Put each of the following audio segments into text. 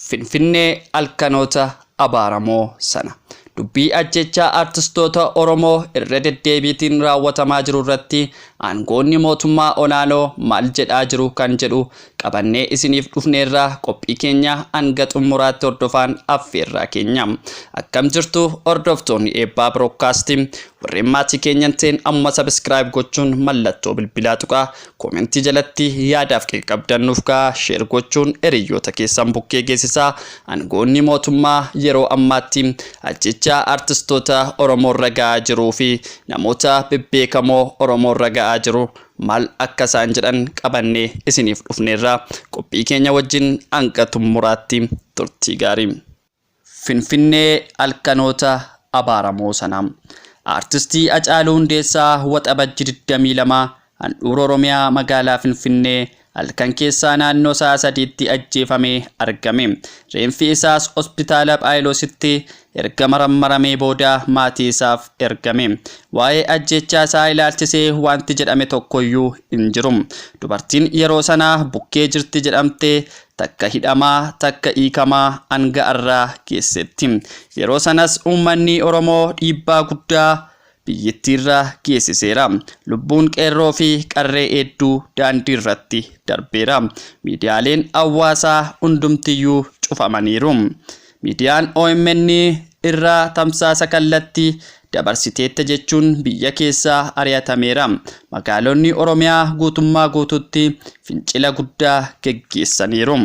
Finfinnee halkanoota abaaramoo sana. Dubbii ajjechaa artistoota Oromoo irra deddeebiitiin raawwatamaa jiru irratti aangoonni mootummaa olaanoo maal jedhaa jiru kan jedhu qabannee isiniif dhufneerraa qophii keenya hanga xumuraatti hordofaan affeerraa keenya. Akkam jirtu hordoftoonni eebbaa broadcasting warreen maatii keenyanteen amma subscribe gochuun mallattoo bilbilaa tuqaa koomentii jalatti yaadaaf qabdannuuf kaa share gochuun hiriyoota keessan bukkee geessisaa. Aangoonni mootummaa yeroo ammaatti ajjechaa artistoota Oromoo ragaa jiruu fi namoota bebbeekamoo Oromoo ragaa jiru maal akka isaan jedhan qabannee isiniif dhufneerraa qophii keenya wajjin hanga xumuraatti turtii gaarii. Finfinnee halkanoota abaaramoo sana. Artistii Hacaaluu Hundeessaa waxabajjii 22 handhuura Oromiyaa magaalaa Finfinnee halkan keessaa naannoo sa'a 3tti ajjeefamee argame. Reenfi isaas hospitaala Phaayilositti erga marammaramee booda maatii isaaf ergame. Waa'ee ajjechaa isaa ilaalchisee wanti jedhame tokkoyyuu hin jiru. Dubartiin yeroo sanaa bukkee jirti jedhamtee takka hidhamaa takka hiikamaa hanga har'aa geessetti. Yeroo sanas uummanni Oromoo dhiibbaa guddaa biyyattiirra geessiseera. Lubbuun qeerroo fi qarree hedduu daandii irratti darbeera. Miidiyaaleen hawaasaa hundumtiyyuu cufamaniiru. Miidiyaan OMN irraa tamsaasa kallattii dabarsiteetta jechuun biyya keessaa ari'atameera. Magaalonni Oromiyaa guutummaa guututti fincila guddaa geggeessaniiru.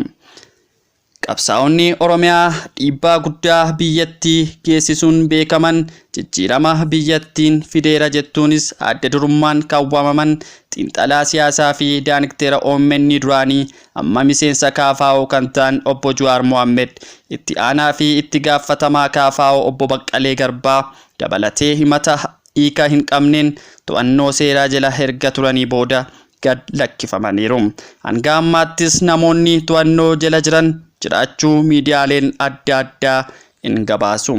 Qabsaa'onni Oromiyaa dhiibbaa guddaa biyyattii geessisuun beekaman jijjiirama biyyattiin fideera jettuunis adda durummaan kaawwamaman xiinxalaa siyaasaa fi daandiktera OMN duraanii amma miseensa KFO kan ta'an obbo Jawaar Mohammed, itti aanaa fi itti gaafatamaa KFO obbo Baqqalee Garbaa dabalatee himata hiika hin qabneen to'annoo seeraa jala erga turanii booda gad lakkifamaniiru. Hanga ammaattis namoonni to'annoo jala jiran jiraachuu miidiyaaleen adda addaa hin gabaasu.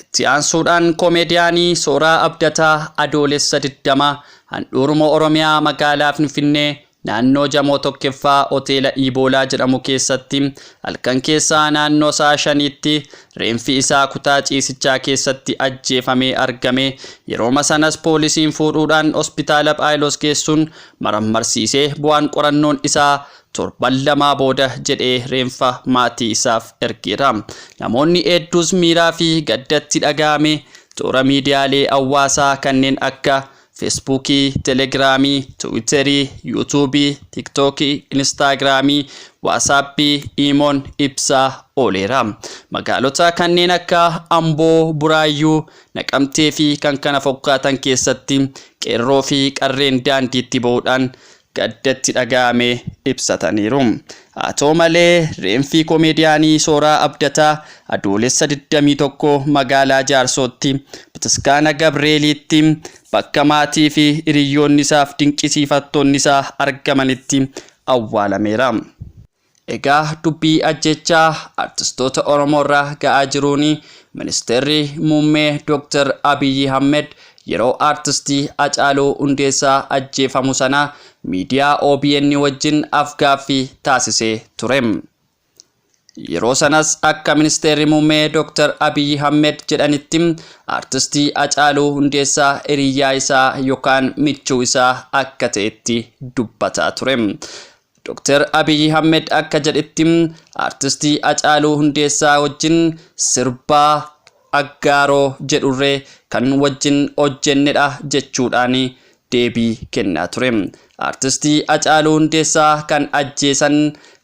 Itti aansuudhaan komeediyaanii Sooraa Abdataa adoolessa 20 handhuura Oromiyaa magaalaa Finfinnee naannoo Jamoo Tokkeffaa hoteela Iboolaa jedhamu keessatti halkan keessaa naannoo sa'a 5tti reenfi isaa kutaa ciisichaa keessatti ajjeefamee argame. Yeroo sanas poolisiin fuudhuudhaan hospitaala Phaayilos geessuun marammarsiisee bu'aan qorannoon isaa torban lamaa booda jedhee reenfa maatii isaaf ergeera. Namoonni hedduus miiraa fi gaddatti dhaga'ame toora miidiyaalee hawaasaa kanneen akka Feesbuukii, Telegiraamii, Tiwiiterii, Yuutuubii, Tiiktookii, Inistaagiraamii, Waatsaappii, Iimoon ibsaa ooleera. Magaalota kanneen akka Amboo, Buraayyuu, Naqamtee fi kan kana fakkaatan keessatti qeerroo fi qarreen daandiitti ba'uudhaan gaddatti dhaga'ame ibsataniiru. Haa ta'u malee reenfi komeediyaanii Sooraa Abdataa adoolessa 21 magaalaa Jaarsootti Bataskaana Gabreeliitti bakka maatii fi hiriyoonni isaaf dinqisiifattoonni isaa argamanitti awwaalameera. Egaa dubbii ajjechaa artistoota Oromoo irraa ga'aa jiruun ministeerri muummee Dr. Abiy Ahmed yeroo artistii Hacaaluu Hundeessaa ajjeefamu sana miidiyaa OBN wajjin afgaaffii taasisee ture. Yeroo sanas akka ministeerri muummee Dr. Abiy Ahmed jedhanitti artistii Hacaaluu Hundeessaa hiriyaa isaa yookaan michuu isaa akka ta'etti dubbataa ture. Dr. Abiy Ahmed akka jedhetti artistii Hacaaluu Hundeessaa wajjin sirbaa aggaaroo jedhurree kan wajjin hojjennedha jechuudhaan deebii kennaa ture. Artistii Hacaaluu Hundeessaa kan ajjeesan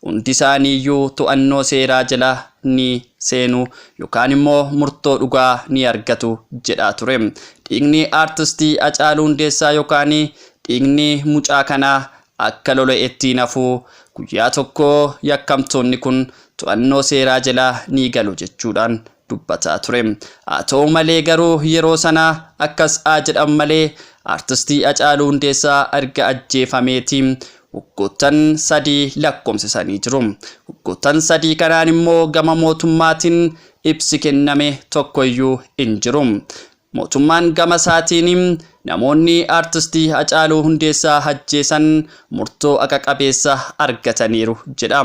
hundi isaaniiyyuu to'annoo seeraa jala ni seenu yookaan immoo murtoo dhugaa ni argatu jedhaa ture. Dhiigni artistii Hacaaluu Hundeessaa yookaan dhiigni mucaa kanaa akka lola'etti nafuu guyyaa tokko yakkamtoonni kun to'annoo seeraa jala ni galu jechuudhaan dubbataa ture. Haa ta'u malee garuu yeroo sana akkas jedhan malee artistii Hacaaluu Hundeessaa erga ajjeefameetiin waggoottan 3 lakkoomsisanii jiru. Waggoottan 3 kanaan immoo gama mootummaatiin ibsi kenname tokkoyyuu hin jiru. mootummaan gama isaatiin namoonni artistii Hacaaluu Hundeessaa ajjeesan murtoo akka qabeessa argataniiru jedha.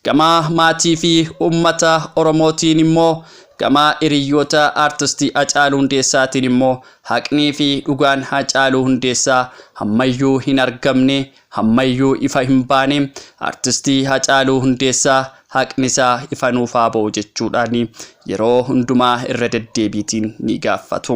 Gama maatii fi uummata Oromootiin immoo gama hiriyoota artistii Hacaaluu Hundeessaatiin immoo haqnii fi dhugaan Hacaaluu Hundeessaa hammayyuu hin argamne, hammayyuu ifa hin baane, artistii Hacaaluu Hundeessaa haqni isaa ifa nuuf haa ba'u jechuudhaan yeroo hundumaa irra deddeebiitiin ni gaafatu.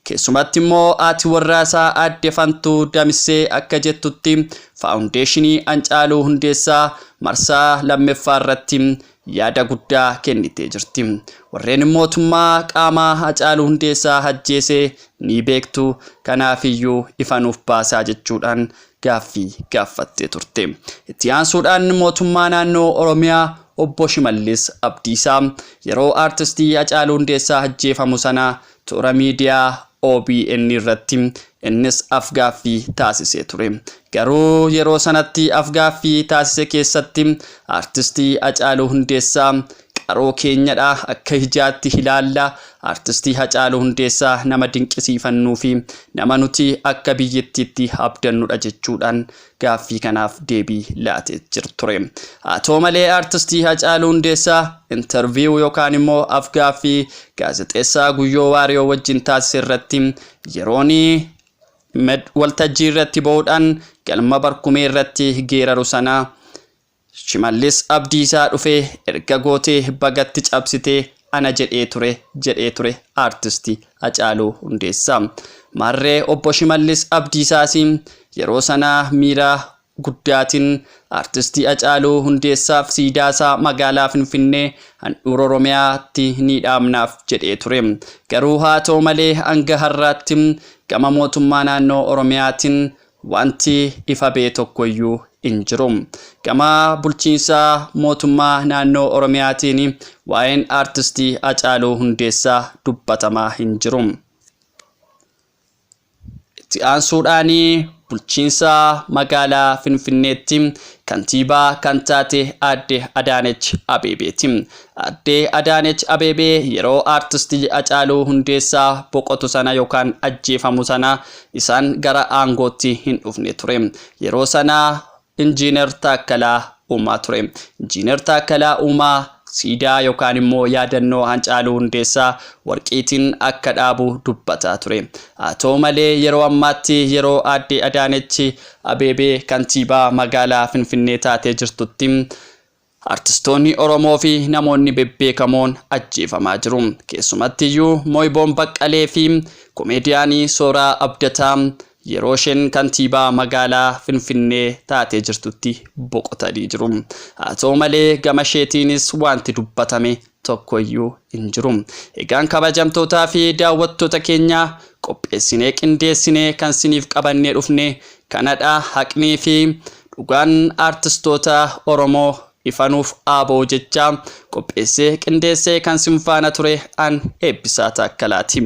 Keessumatti immoo haati warraasaa Aadde Fantuu Damissee akka jettutti faawundeeshinii Hacaaluu Hundeessaa marsaa lammaffaa irratti yaada guddaa kennitee jirti. Warreen mootummaa qaama Hacaaluu Hundeessaa ajjeesee ni beektu, kanaafiyyuu ifa nuuf baasaa jechuudhaan gaaffii gaafattee turte. Itti aansuudhaan mootummaa naannoo Oromiyaa Obbo Shimallis Abdiisaa yeroo artistii Hacaaluu Hundeessaa ajjeefamu sana toora miidiyaa OBN irratti innis afgaaffii taasisee ture. Garuu yeroo sanatti afgaaffii taasise keessatti artistii Hacaaluu Hundeessaa qaroo keenyadha, akka hijaatti ilaalla, artistii Hacaaluu Hundeessaa nama dinqisiifannuu fi nama nuti akka biyyattiitti abdannudha jechuudhaan gaaffii kanaaf deebii laatee ture. Haa ta'u malee artistii Hacaaluu Hundeessaa interview yookaan immoo afgaaffii gaazexeessaa Guyyoo Waariyoo wajjin taasise irratti yerooni waltajjii irratti ba'uudhaan galma barkumee irratti geeraru sana Shimallis Abdiisaa dhufee erga gootee bagatti cabsitee ana jedhee ture artistii Hacaaluu Hundeessaa. Marree Obbo Shimallis Abdiisaas yeroo sana miira guddaatiin artistii Hacaaluu Hundeessaaf siidaasaa magaalaa Finfinnee handhuura Oromiyaatti ni dhaabnaaf jedhee ture. Garuu haa ta'u malee hanga har'aatti gama mootummaa naannoo Oromiyaatiin wanti ifa ba'e tokkoyyuu hin jiru. Gama bulchiinsa mootummaa naannoo Oromiyaatiin waa'een artistii Hacaaluu Hundeessaa dubbatamaa hin jiru. Itti aansuudhaan bulchiinsa magaalaa Finfinneetti kantiibaa kan taate Aadde Adaanech Abeebeeti. Aadde Adaanech Abeebee yeroo artistii Hacaaluu Hundeessaa boqotu sana yookaan ajjeefamu sana isaan gara aangootti hin dhufne ture. Yeroo sana Injiinar Taakkalaa Uumaa ture. Injiinar Taakkalaa Uumaa siidaa yookaan immoo yaadannoo Hacaaluu Hundeessaa warqiitiin akka dhaabu dubbataa ture. Haa ta'u malee yeroo ammaatti yeroo Aadde Adaanech Abeebee kantiibaa magaalaa Finfinnee taatee jirtutti artistoonni Oromoo fi namoonni bebbeekamoon ajjeefamaa jiru. Keessumattiyyuu Mooyiboon Baqqalee fi komeediyaanii Sooraa Abdataa yeroo isheen kantiibaa magaalaa Finfinnee taatee jirtutti boqotanii jiru. Haa ta'u malee gama isheetiinis wanti dubbatame tokkoyyuu hin jiru. Egaan kabajamtootaa fi daawwattoota keenya qopheessinee qindeessinee kan siniif qabannee dhufne kanadha. Haqnii fi dhugaan artistoota Oromoo ifa nuuf haa ba'u jecha qopheessee qindeessee kan sin faana ture an Eebbisaa Taakkalaati.